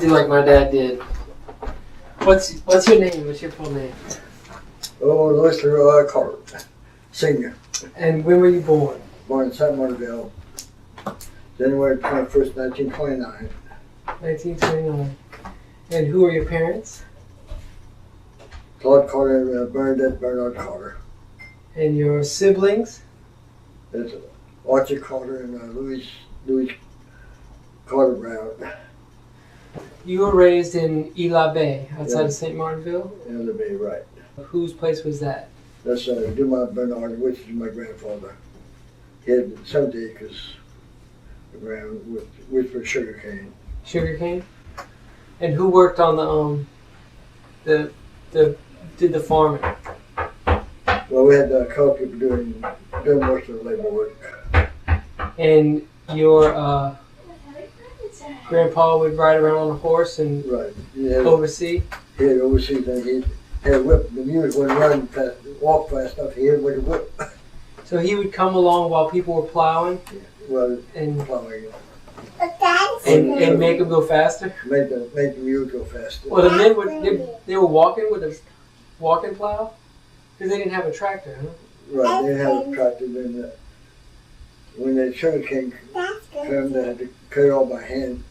do like my dad did. What's your name? What's your full name? Oh, Leroy Carter, Senior. And when were you born? Born in St. Martinville, January 21st, 1929. 1929. And who are your parents? Claude Carter and Bernadette Bernard Carter. And your siblings? There's Archie Carter and Louis Carter Brown. You were raised in Labbe, outside of St. Martinville? In Labbe, right. Whose place was that? That's Dumont Bernard, which is my grandfather. He had 70 acres of ground, which was sugarcane. Sugarcane? And who worked on did the farming? Well, we had a couple people doing most of the labor work. And your grandpa would ride around on a horse and oversee? He had oversee things. He had a whip. The mules wouldn't run fast, walk fast enough. He had with a whip. So he would come along while people were plowing? Yeah. Well, and plowing. And make them go faster? Make the mules go faster. Well, the men they were walking with a walking plow? Because they didn't have a tractor, huh? Right, they didn't have a tractor. Then when the sugarcane come, they had to cut it all by hand.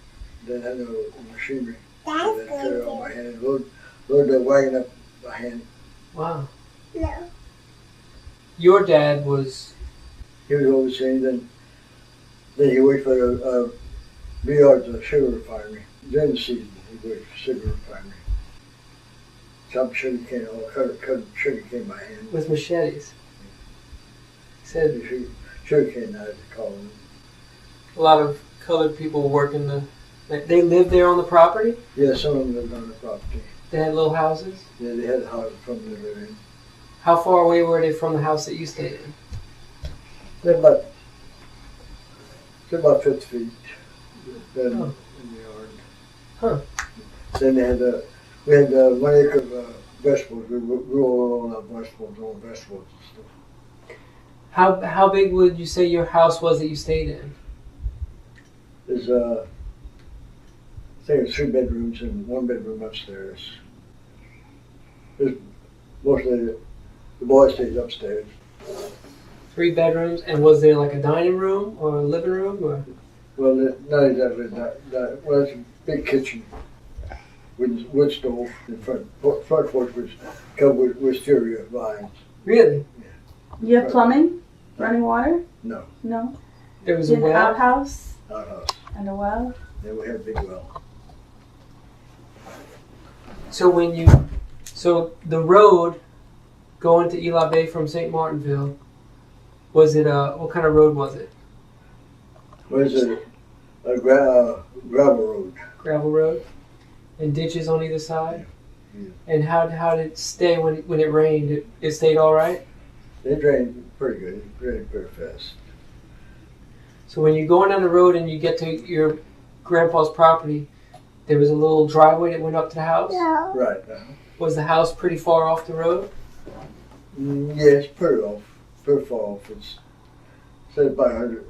They had no machinery. They had to cut it all by hand and load the wagon up by hand. Wow. No. Your dad was... He was overseeing, then he worked for a Leroy sugar refinery. During the season, he worked for sugar refinery. Chop sugarcane, or cut sugarcane by hand. With machetes. He said sugarcane, I had to call them. A lot of colored people working they lived there on the property? Yeah, some of them lived on the property. They had little houses? Yeah, they had a house from the living. How far away were they from the house that you stayed in? They're about 50 feet in the yard. Huh. Then we had 1 acre of vegetables. We grew all our vegetables, and stuff. How big would you say your house was that you stayed in? There's I think it's 3 bedrooms and 1 bedroom upstairs. There's mostly the boys stayed upstairs. 3 bedrooms, and was there like a dining room or a living room or? Well, not exactly that. Well, it's a big kitchen with wood stove in front. Front porch was covered with wisteria vines. Really? Yeah. You have plumbing? Running water? No. No. There was a well? An outhouse? Outhouse. And a well? Then we had a big well. So the road going to Eli Bay from St. Martinville, was it what kind of road was it? Was it a gravel road? Gravel road, and ditches on either side. Yeah. And how did it stay when it rained? It stayed all right. It drained pretty good. It drained pretty fast. So when you're going down the road and you get to your grandpa's property, there was a little driveway that went up to the house? No. Right. Was the house pretty far off the road? Yeah, it's pretty far off. It's about 100.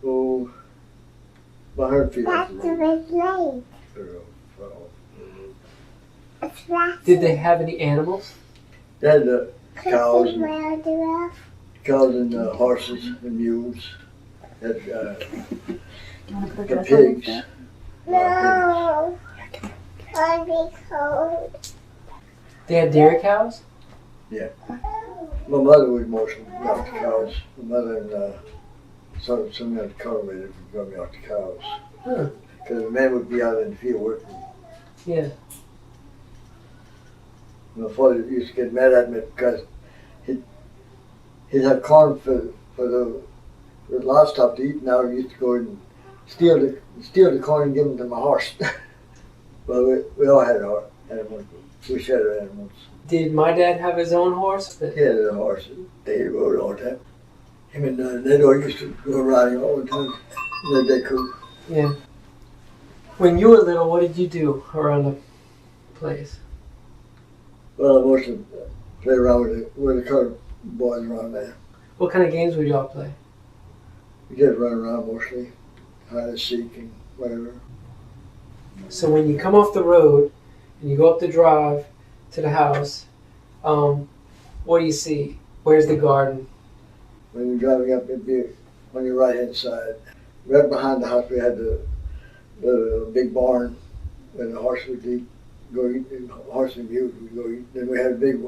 Oh, about 100 feet off That's the a road. big lake. Pretty far off. It's rough. Did they have any animals? They had the cows and horses and mules. Had the pigs. No. I'd be cold. They had dairy cows? Yeah. My mother was mostly out the cows. My mother and some had cultivated for me out the cows. Huh. Because the man would be out in the field working. Yeah. My father used to get mad at me because he'd have corn for the livestock to eat. Now he used to go and steal the corn and give them to my horse. Well, we all had our animals. We shared animals. Did my dad have his own horse? He had a horse. They rode all the time. Him and Leroy used to go riding all the time. They could. Yeah. When you were little, what did you do around the place? Well, I mostly play around with the colored boys around there. What kind of games would y'all play? We just run around mostly, hide and seek and whatever. So when you come off the road and you go up the drive to the house, what do you see? Where's the garden? When you're driving up, it'd be on your right hand side. Right behind the house, we had the big barn where the horse would go eat, and horse and mule would go eat. Then we had a big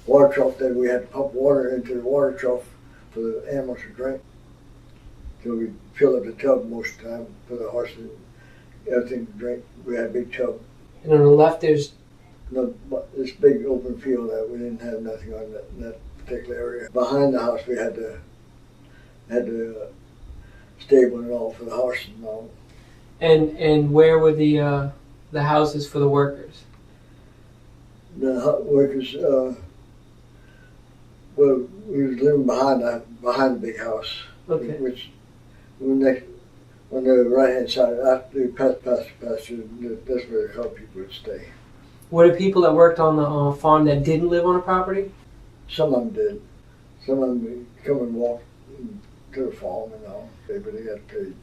water trough that we had to pump water into the water trough for the animals to drink. So we fill up the tub most of the time for the horse and everything to drink. We had a big tub. And on the left, there's This big open field that we didn't have nothing on that particular area. Behind the house, we had the stable and all for the horses and all. and where were the houses for the workers? The workers, well, we was living behind the big house. Okay. Which, on the right hand side, after we passed the pasture, that's where the colored people would stay. Were there people that worked on the farm that didn't live on the property? Some of them did. Some of them would come and walk to the farm and all. But they got paid.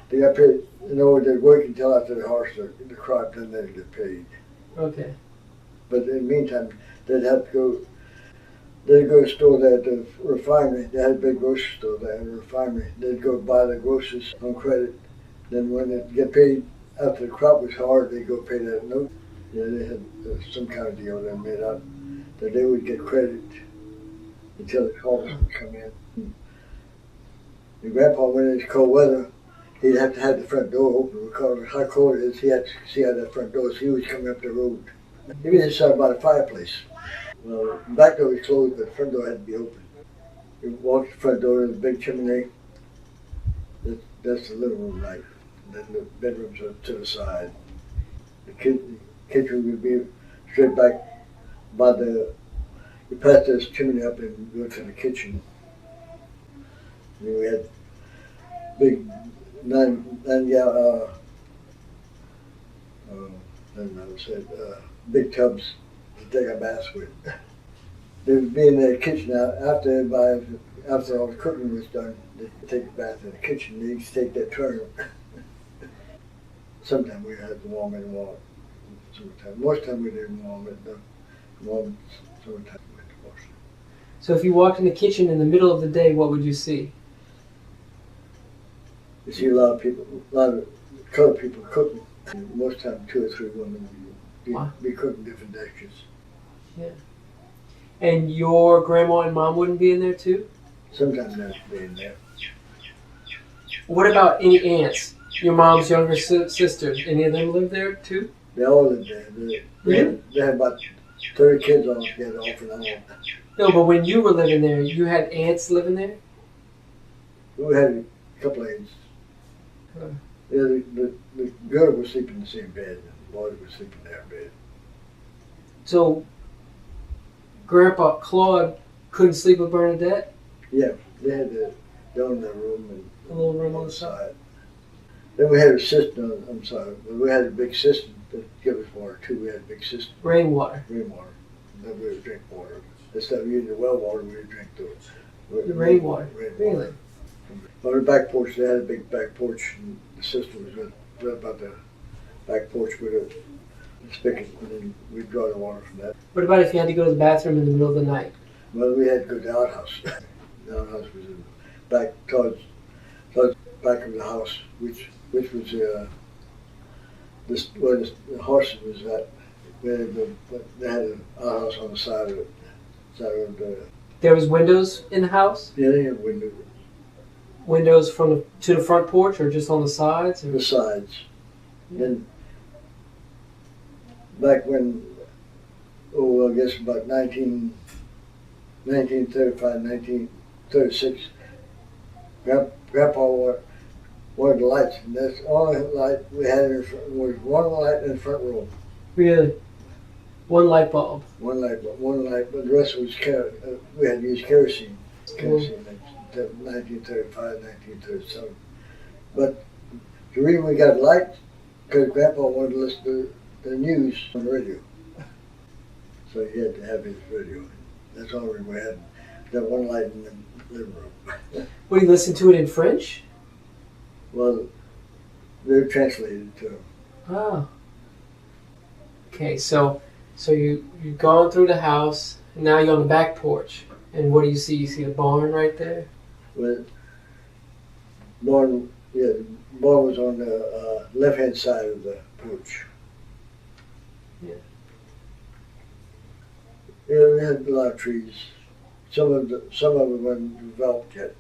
They got paid, they'd work until after the horse, the crop, then they'd get paid. Okay. But in the meantime, they'd go to the store there at the refinery. They had a big grocery store there at the refinery. They'd go buy the groceries on credit. Then when they get paid after the crop was hard, they'd go pay that note. Yeah, they had some kind of deal they made out that they would get credit until the callers would come in. And Grandpa, when it's cold weather, he'd have to have the front door open because of how cold it is. He had to see out that front door, so he was coming up the road. He was inside by the fireplace. Well, the back door was closed, but the front door had to be open. You walk the front door, there's a big chimney. That's the living room light. Then the bedrooms are to the side. The kitchen would be straight back by you pass this chimney up and go to the kitchen. And we had big big tubs to take our baths with. They would be in the kitchen after all the cooking was done. They'd take a bath in the kitchen. They used to take that turn. Sometimes we had to warm it and water. Most of the time we didn't warm it. Sometimes we had to wash it. So if you walked in the kitchen in the middle of the day, what would you see? You see a lot of colored people cooking. Most of the time 2 or 3 women would be cooking different dishes. Yeah. And your grandma and mom wouldn't be in there too? Sometimes they'd be in there. What about any aunts? Your mom's younger sisters, any of them live there too? They all lived there. They had about 30 kids all together, off and on. No, but when you were living there, you had aunts living there? We had a couple of aunts. Yeah, the girl was sleeping in the same bed, and the boy was sleeping in their bed. So, Grandpa Claude couldn't sleep with Bernadette? Yeah, they had their own room and a little room on the side. Then we had a sister. We had a big sister that gave us water too. We had a big sister. Rainwater. Rainwater. Then we would drink water. Instead of using the well water, we would drink the rainwater. Really? On the back porch, they had a big back porch, and the sister was right about the back porch with a spigot, and then we'd draw the water from that. What about if you had to go to the bathroom in the middle of the night? Well, we had to go to the outhouse. The outhouse was in back towards back of the house, which was where the horses was at. They had an outhouse on the side of it. There was windows in the house? Yeah, they had windows. Windows to the front porch, or just on the sides? Or? The sides. Yeah. Then back when, I guess about 1935, 1936, Grandpa wanted the lights, and that's the only light we had in front, was one light in the front room. Really? One light bulb? One light, but the rest was we had to use kerosene. Kerosene. 1935, 1937. But the reason we got light, because Grandpa wanted to listen to the news on the radio. So he had to have his radio. That's all we had. That one light in the living room. Would he listen to it in French? Well, they were translated to him. Oh. Okay, so you've gone through the house, and now you're on the back porch. And what do you see? You see the barn right there? Well, barn, yeah, the barn was on the left-hand side of the porch. Yeah. Yeah, we had a lot of trees. Some of them weren't developed yet.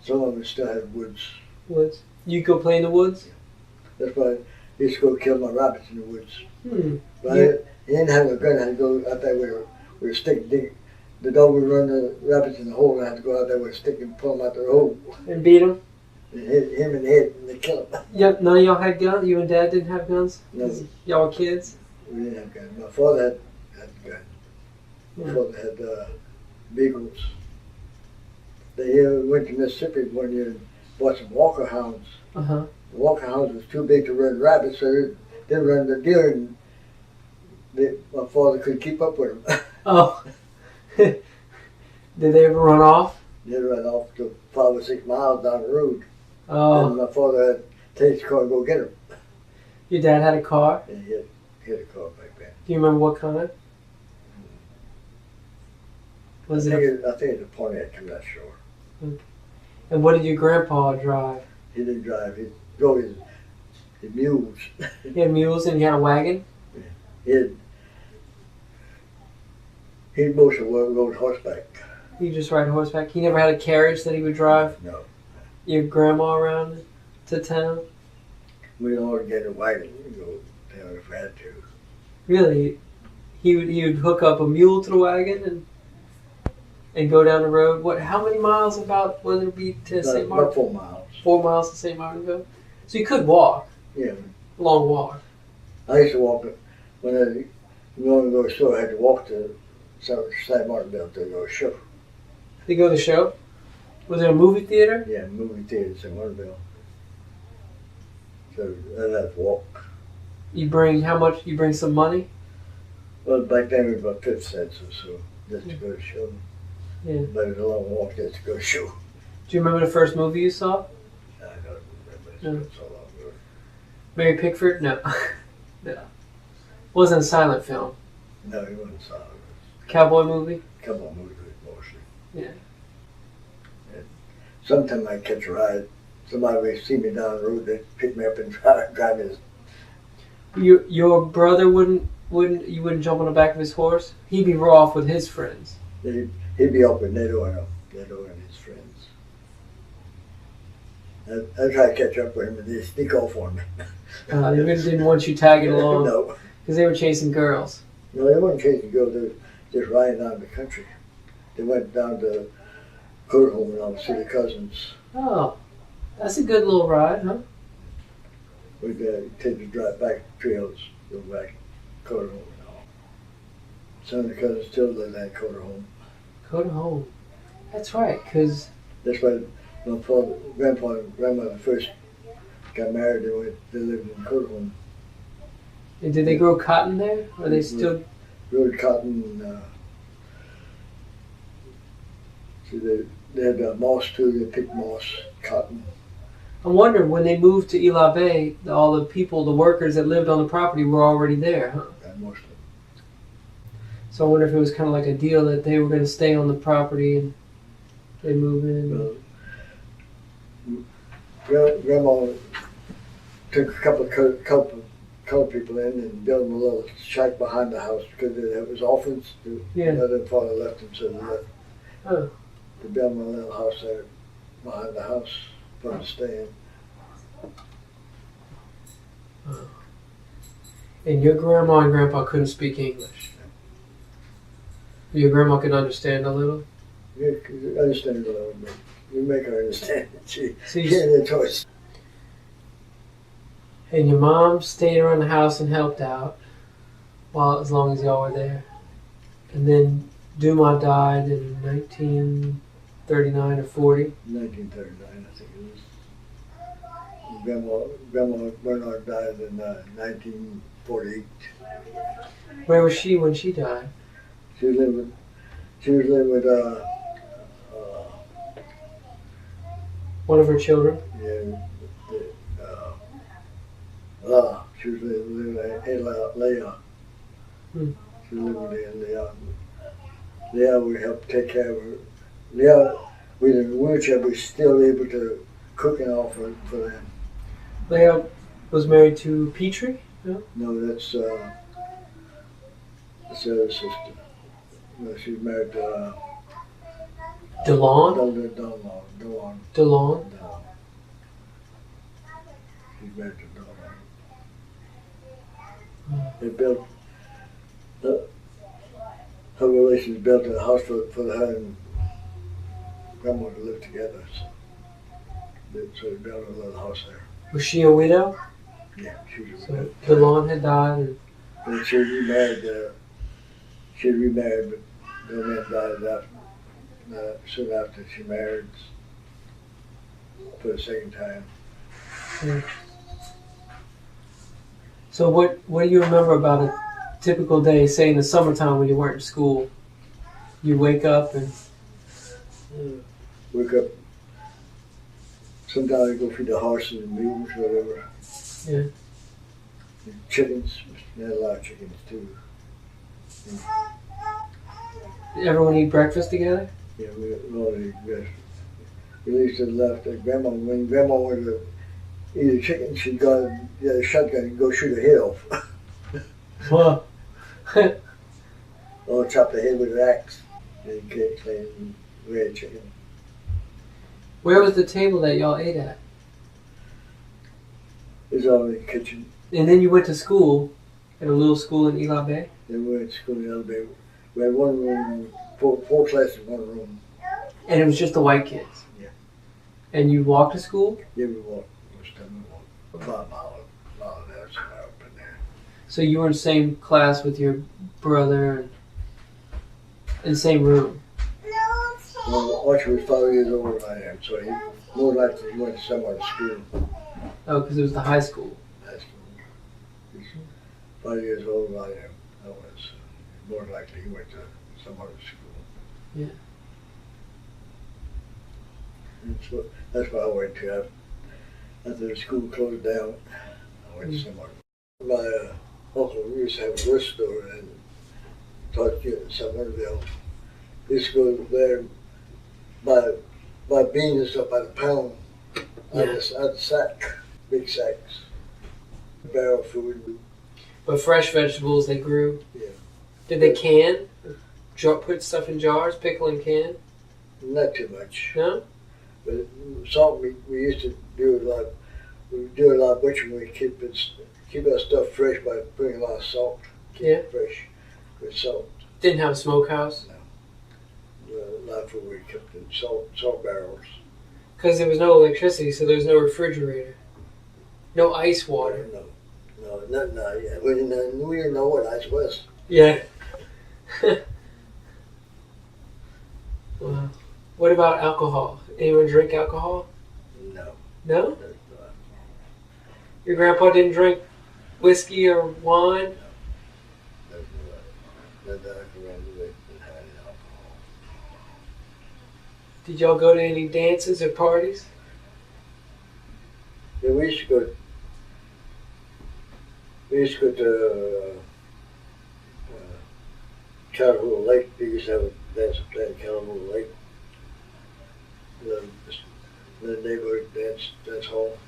Some of them still had woods. Woods. You go play in the woods? That's why I used to go kill my rabbits in the woods. But Yeah. I didn't have a gun. I had to go out there with a stick, dig. The dog would run the rabbits in the hole, and I had to go out there with a stick and pull them out the hole. And beat them? And hit him in the head, and they killed him. Yep. None of y'all had guns? You and Dad didn't have guns? No, Y'all were kids? we didn't have guns. My father had a gun. My Yeah. father had beagles. They went to Mississippi one year and bought some Walker hounds. Uh-huh. The Walker hounds was too big to run rabbits, so they run the deer, and my father couldn't keep up with them. Oh. Did they ever run off? They ran off to 5 or 6 miles down the road. Oh. And my father had to take his car and go get them. Your dad had a car? And he had a car back then. Do you remember what kind? Was I it? think it's a Pontiac, I'm not sure. And what did your grandpa drive? He didn't drive. He drove his mules. He had mules and he had a wagon? He mostly rode horseback. He just ride horseback. He never had a carriage that he would drive No. your grandma around to town? We all get a wagon, down if we had to. Really? He would hook up a mule to the wagon and go down the road. What? How many miles about would it be to St. About Martin? 4 miles. 4 miles to St. Martinville. So you could walk. Yeah. Long walk. I used to walk when I wanted to go to the store. I had to walk to St. Martinville to go to a show. They go to the show. Was there a movie theater? Yeah, movie theater in St. Martinville. So I'd have to walk. You bring how much? You bring some money. Well, back then it was about 50 cents or so just to go to the show. Yeah. But it was a long walk just to go to the show. Do you remember the first movie you saw? I don't remember. It's No. been so long ago. Mary Pickford? No. No. Wasn't a silent film. No, it wasn't solid. Cowboy movie? Come on, movie mostly. Yeah. Sometimes I'd catch a ride. Somebody would see me down the road, they'd pick me up and drive me. Your brother wouldn't jump on the back of his horse? He'd be raw off with his friends. He'd be up with Neto and his friends. I'd try to catch up with him and they'd sneak off on me. They really didn't want you tagging along No. because they were chasing girls. No, they weren't chasing girls, they were just riding down the country. They went down to Court Home and all to see their cousins. Oh, that's a good little ride, huh? We'd take the drive back trails, go back to Court Home and all. Some of the cousins still live at Court Home. Go to home. That's right, because That's why my grandpa and grandmother first got married. They lived in Court Home. did they grow cotton there? Or they still? Growed cotton. They had moss too. They picked moss, cotton. I'm wondering when they moved to Labbe, all the people, the workers that lived on the property were already there, huh? And mostly. So I wonder if it was kind of like a deal that they were going to stay on the property and they move in. Grandma took a couple of colored people in and built them a little shack behind the house because it was orphans. Yeah. Mother and father left them, so they left. Huh. They built them a little house there behind the house for them to stay in. And your grandma and grandpa couldn't speak English. Your grandma could understand a little. You can understand it a little bit. You make her understand it. She So had a choice. And your mom stayed around the house and helped out as long as y'all were there. And then Duma died in 1939 or 40. 1939, I think it was. Grandma Bernard died in 1948. Where was she when she died? She was living with One of her children? yeah, She was living in Leah. Hmm. She lived in Leah. Leah, we helped take care of her. Leah, with a wheelchair, but still able to cook and all for them. Leah was married to Petrie? No? No, that's the other sister. No, she's married to DeLon? Dawn. DeLon? No. She's married to Dawn. They built, her relations built a house for her and grandma to live together. So they built a little house there. Was she a widow? Yeah, she was a So widow. DeLon had died. And she remarried, but the man died soon after she married for the second time. And, so what do you remember about a typical day, say in the summertime when you weren't in school? You wake up and Wake up. Sometimes I go feed the horses and mules, whatever. Yeah. And chickens. We had a lot of chickens too. everyone eat breakfast together? Yeah, we all eat breakfast. We used to left at Grandma. When Grandma wanted to eat a chicken, she'd go get a shotgun and go shoot a head off. Wow. Or chop the head with an axe. And clean red chicken. Where was the table that y'all ate at? It's all in the kitchen. And then you went to school, at a little school in Eli Bay? Then we went to school in Alabama. We had one room, four classes in one room. And it was just the white kids? Yeah. And you walked to school? Yeah, we walked. Most of them we walked. About a mile and a half somewhere up in there. So you were in the same class with your brother and in the same room? Well, Archie was 5 years older than I am, so he more likely he went to somewhere to school. Oh, because it was the high school. High school. He's 5 years older than I am. I was more likely he went to somewhere to school. Yeah. That's what I went to. After the school closed down, I went somewhere. My uncle used to have a grocery store and taught you in Somerville. He used to go there buy beans and stuff by the pound out of the sack, big sacks, barrel food. But fresh vegetables they grew? Yeah. Did they can? Put stuff in jars, pickle and can? Not too much. No? But salt we used to do a lot. We would do a lot of butchering. We keep our stuff fresh by putting a lot of salt. Keep it fresh with salt. Didn't have a smokehouse? A lot of food we kept in salt barrels. Because there was no electricity, so there was no refrigerator. No ice water. No, yeah. We didn't know what ice was. Yeah. Wow. What about alcohol? Anyone drink alcohol? No. No? Your grandpa didn't drink whiskey or wine? Did y'all go to any dances or parties? Yeah, we used to go to California Lake. They used to have a dance up there in California Lake. The neighborhood dance hall.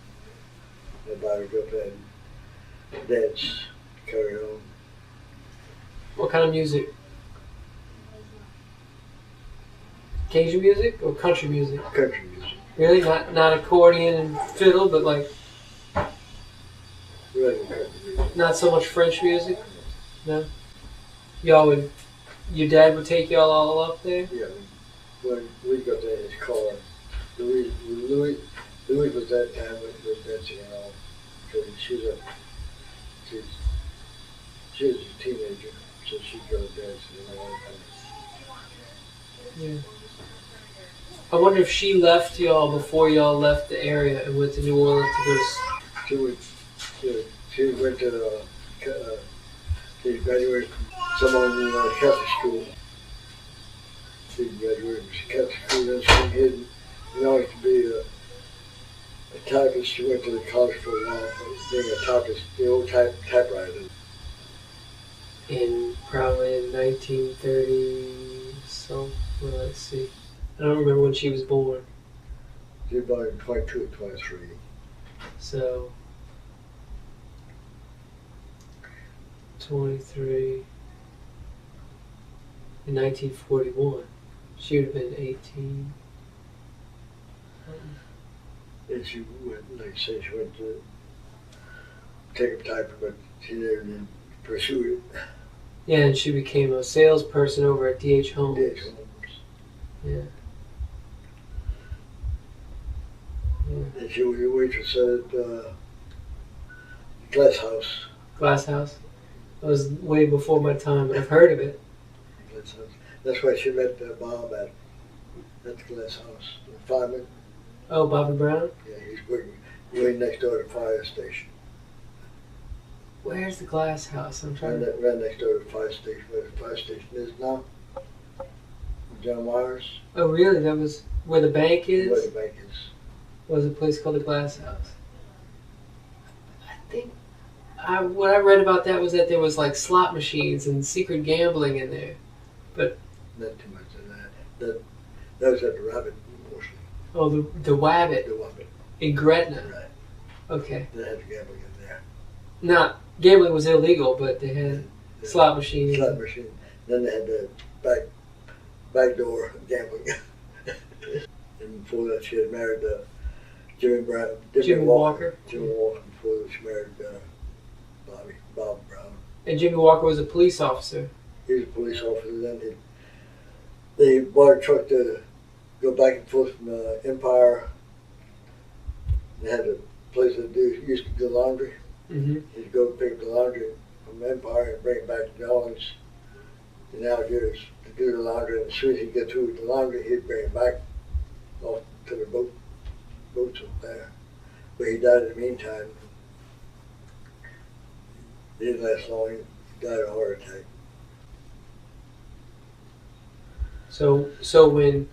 Everybody would go up there and dance, carry on. What kind of music? Cajun music or country music? Country music. Really? Not accordion and fiddle, but like Really country music. not so much French music? No? Your dad would take y'all all up there? Yeah, when we got there in his car, Louis was that time was dancing and all. So she was a teenager, so she'd go dancing and all that. Yeah. I wonder if she left y'all before y'all left the area and went to New Orleans to go to... She went to she graduated from someone in Catholic school. She graduated from Catholic school, and she did in order to be a typist. She went to the college for a while for being a typist, the old typewriter. In probably in 1930. So, well, let's see. I don't remember when she was born. She was born in 22 or 23. So, 23. In 1941. She would have been 18. And she went, like I said, she went to take up typing, but she never did pursue it. Yeah, and she became a salesperson over at D.H. Holmes. D.H. Holmes. Yeah. Yeah. And she was a waitress at Glass House. Glass House. That was way before my time, but I've heard of it. Glass House. That's where she met Bob at the Glass House. The fireman. Oh, Bobby Brown? Yeah, he's working way next door to the fire station. Where's the Glass House? I'm trying to... Right next door to the fire station, where the fire station is now. John Myers. Oh, really? That was where the bank is? Where the bank is. Was a place called the Glass House. I think what I read about that was that there was like slot machines and secret gambling in there. Not too much of that. That was at the Rabbit mostly. Oh, the Wabbit The Wabbit. in Gretna. Right. Okay. They had gambling in there. Not gambling was illegal, but they had The slot machines. slot machine. Then they had the back door gambling. And before that, she had married Jimmy Walker. Jimmy Walker. Before that, she married Bob Brown. And Jimmy Walker was a police officer. He was a police officer. Then they bought a truck to go back and forth from Empire. They had a place that used to do laundry. Mm-hmm. He'd go pick up the laundry from Empire and bring it back to New Orleans. And now to do the laundry. And as soon as he'd get through with the laundry, he'd bring it back off to the boats up there. But he died in the meantime. He didn't last long. He died of a heart attack. So when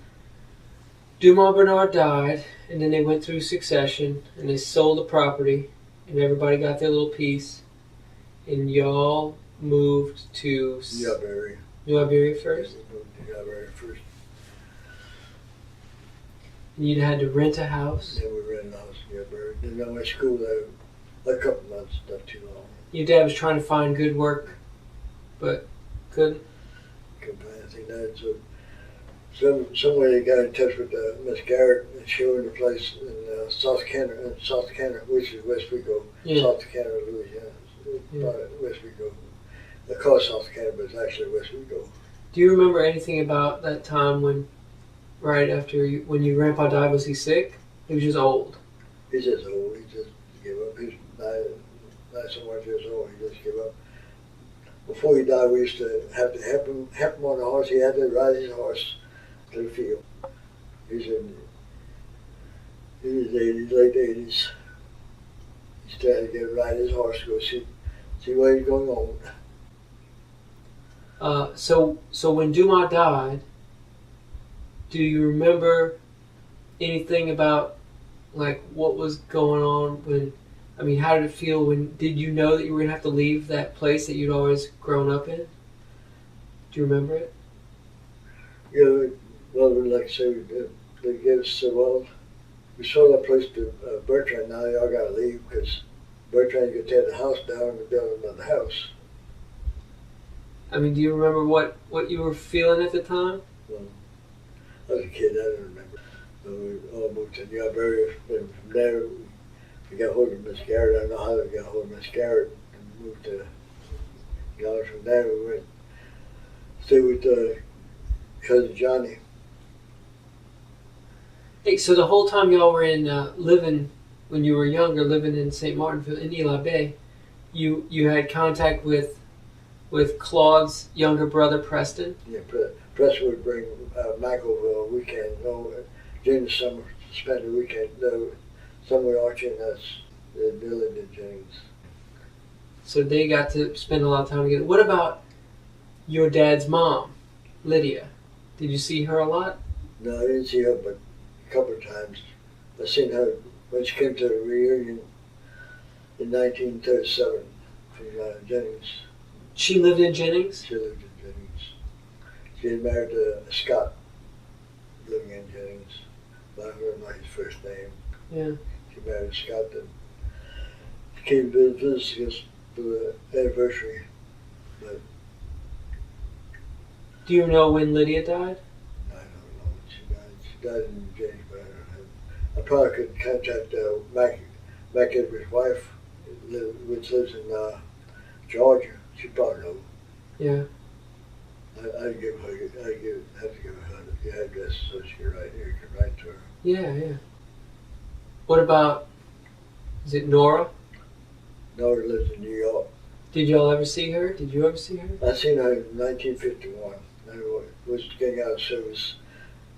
Dumont Bernard died, and then they went through succession, and they sold the property, and everybody got their little piece, and y'all moved to New Iberia first? We moved to New Iberia first. And you had to rent a house? Then we rented a house in New Iberia. Then I went to school there a couple months, not too long. Your dad was trying to find good work, but couldn't? Couldn't find anything there. So some way they got in touch with Miss Garrett and showed her the place in South Canada, which is West Rico, Yeah. South Canada, Louisiana. Yeah. West Rico. They call it South Canada, but it's actually West Rico. Do you remember anything about that time when, right after when your grandpa died, was he sick? He was just old. He's just old. He just gave up. He's 91 years old. He just gave up. Before he died, we used to have to help him on the horse. He had to ride his horse to the field. He's in his 80s, late 80s. He still had to ride his horse to go see what he's going on. So when Dumont died, do you remember anything about like what was going on when? I mean, how did it feel when? Did you know that you were gonna have to leave that place that you'd always grown up in? Do you remember it? Yeah, well, like I say, they gave us we sold that place to Bertrand. Now y'all got to leave because Bertrand could tear the house down and build another house. I mean, do you remember what you were feeling at the time? Well, I was a kid. I don't remember. So we all moved to New Iberia. And from there, we got hold of Miss Garrett. I don't know how they got hold of Miss Garrett and moved to Dallas. From there, we went stay with cousin Johnny. Hey, so the whole time y'all were in living, when you were younger, living in St. Martinville in Labbe, you had contact with Claude's younger brother Preston. Yeah, Preston would bring Mac over a weekend. During the summer, spend the weekend. Somewhere Archie and us, Billy and James. So they got to spend a lot of time together. What about your dad's mom, Lydia? Did you see her a lot? No, I didn't see her but a couple of times. I seen her when she came to the reunion in 1937 from Jennings. She lived in Jennings? She lived in Jennings. She had married a Scot living in Jennings. I don't remember his first name. Yeah. She married a Scot that came to visit us for the anniversary. But Do you know when Lydia died? I don't know when she died. She died in Jennings, but I probably could contact Mac Edwards' wife, which lives in Georgia. She probably know. Yeah. I'd give her. Have to give her the address so she can write. You can write to her. Yeah, yeah. What about, is it Nora? Nora lives in New York. Did y'all ever see her? Did you ever see her? I seen her in 1951. I was getting out of service.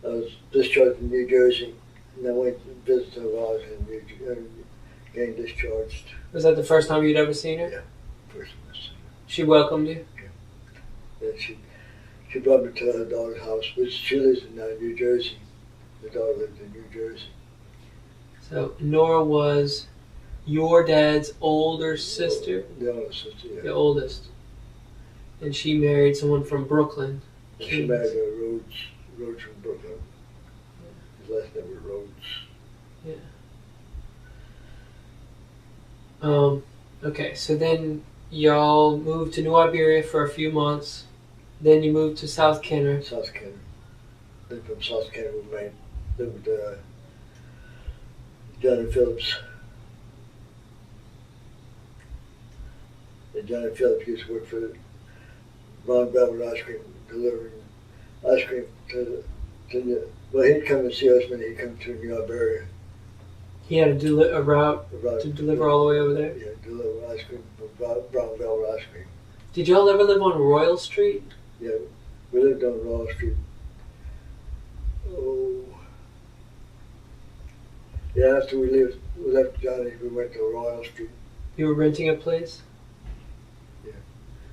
I was discharged from New Jersey, and I went to visit her while I was in New Jersey, getting discharged. Was that the first time you'd ever seen her? Yeah, first time I seen her. She welcomed you? And she brought me to her daughter's house, which she lives in New Jersey. The daughter lived in New Jersey. So Nora was your dad's older sister? The older sister, yeah. The oldest. And she married someone from Brooklyn. She married Rhodes from Brooklyn. His last name was Rhodes. Yeah. Okay, so then y'all moved to New Iberia for a few months. Then you moved to South Kenner. South Kenner. Then from South Kenner we lived with Johnny Phillips. And Johnny Phillips used to work for Ron Velvet Ice Cream, delivering ice cream to well, he'd come and see us when he'd come to New Iberia. He had a route to deliver all the way over there? Yeah, deliver ice cream from Brown Velvet Ice Cream. Did y'all ever live on Royal Street? Yeah, we lived on Royal Street. Oh. Yeah, after we left Johnny, we went to Royal Street. You were renting a place? Yeah.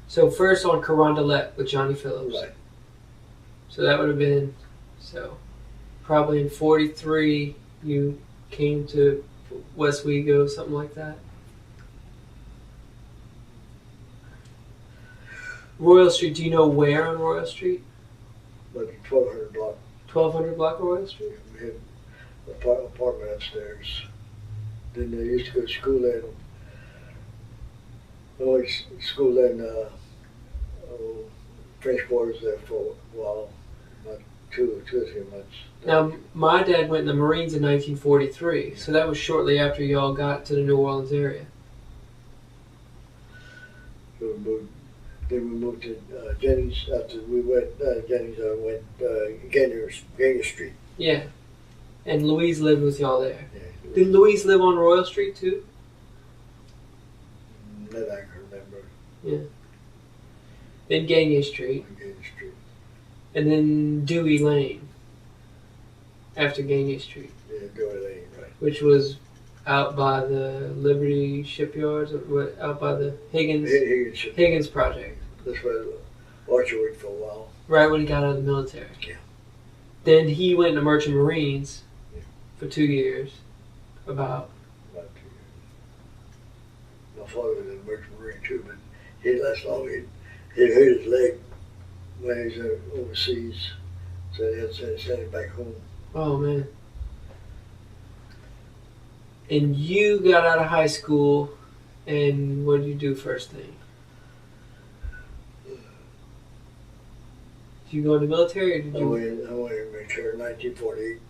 So first on Carondelet with Johnny Phillips. Right. So that would have been, probably in 43 you came to West Wego, something like that. Royal Street, do you know where on Royal Street? But 1200 block. 1200 block of Royal Street? We had an apartment upstairs. Then they used to go to school in French quarters there for a while, about 2 or 3 months. Now, my dad went in the Marines in 1943, so that was shortly after y'all got to the New Orleans area. So we moved to Jennings. After we went Jennings, I went Gainer Street. Yeah. And Louise lived with y'all there. Yeah. Did Louise live on Royal Street too? That I can remember. Yeah. Then Gagne Street. Gainer Street. And then Dewey Lane. After Gagne Street. Yeah, Dewey Lane, right. Which was out by the Liberty Shipyards, or what, out by the Higgins Project. That's where Archer worked for a while. Right when he got out of the military. Yeah. Then he went to Merchant Marines for 2 years. About 2 years. My father was in the Merchant Marine too, but he didn't last long. He hurt his leg when he was overseas, so they had to send him back home. Oh man. And you got out of high school, and what did you do first thing? Did you go in the military, or did you? I went in the military in 1948.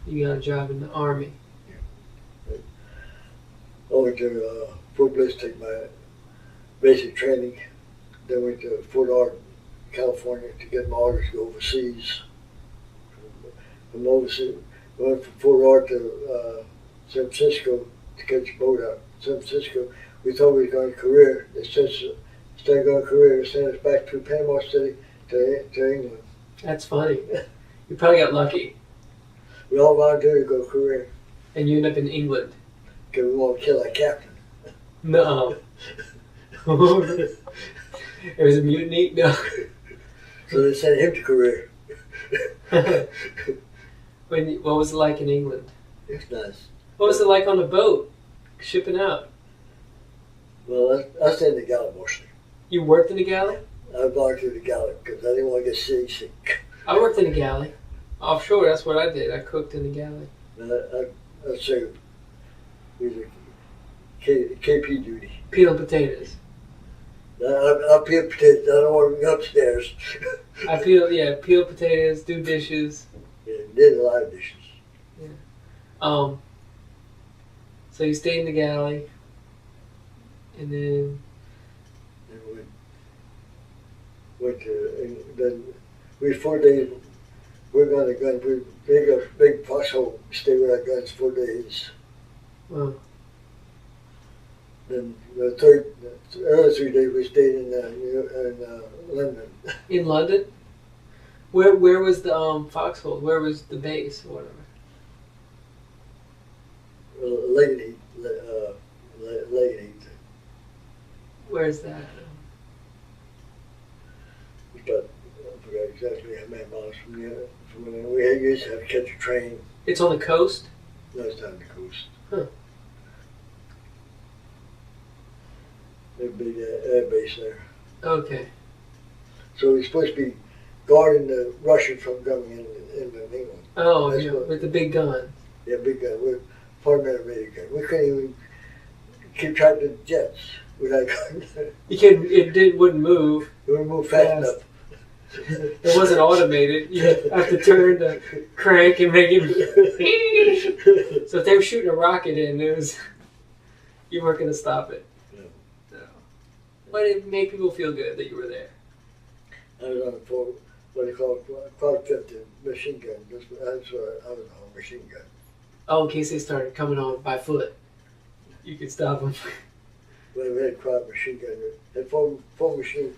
You got a job in the Army. I went to Fort Bliss to take my basic training. Then went to Fort Ord, California to get my orders to go overseas. From overseas, I went from Fort Ord to San Francisco to catch a boat out. San Francisco, we thought we were going to career. They said instead of going to career, they sent us back through Panama City to England. That's funny. You probably got lucky. We all volunteered to go career. And you end up in England. Because we want to kill that captain. No. There was a mutiny? No. So they sent him to career. What was it like in England? It's nice. What was it like on the boat, shipping out? Well, I stayed in the galley mostly. You worked in the galley? I volunteered the galley because I didn't want to get seasick. I worked in the galley. Offshore, that's what I did. I cooked in the galley. I served. We was KP duty. Peeling potatoes. I peel potatoes. I don't want to be upstairs. I peel potatoes, do dishes. Yeah, did a lot of dishes. So you stayed in the galley, and then And we went to, and then we 4 days, we're going to guns. They got a big foxhole, stay with our guns 4 days. well, Then the other 3 days we stayed in London. in London. Where was the foxhole? Where was the base or whatever? Lady. Where's that? But I forgot exactly how many miles from here. We used to have to catch a train. It's on the coast. No, it's not on the coast. Huh. There's a big air base there. Okay. So we're supposed to be guarding the Russians from coming in England. Oh, That's yeah, what- with the big gun. Yeah, big gun. We're 4 minute radio gun. We couldn't even keep track of the jets without guns. Wouldn't move. We wouldn't move fast Fast. enough. It wasn't automated. You have to turn the crank and make it. So if they were shooting a rocket in, you weren't going to stop it. No. No. But it made people feel good that you were there. I was on what they call quad 50 machine gun. That's what I was on machine gun. Oh, in case they started coming on by foot, you could stop them. When we had quad machine gun, they had four machine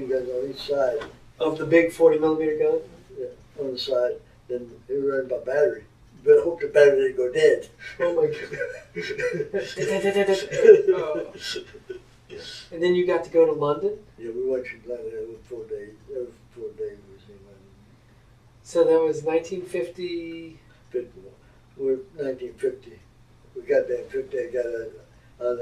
guns on each side. Of the big 40mm gun? Yeah, on the side. Then they were running by battery. But I hope the battery didn't go dead. Oh my god. Oh. And then you got to go to London? Yeah, we went to London. It was 4 days. It was 4 days we was in London. So that was 1950. 1950. We got there in 50. I got out of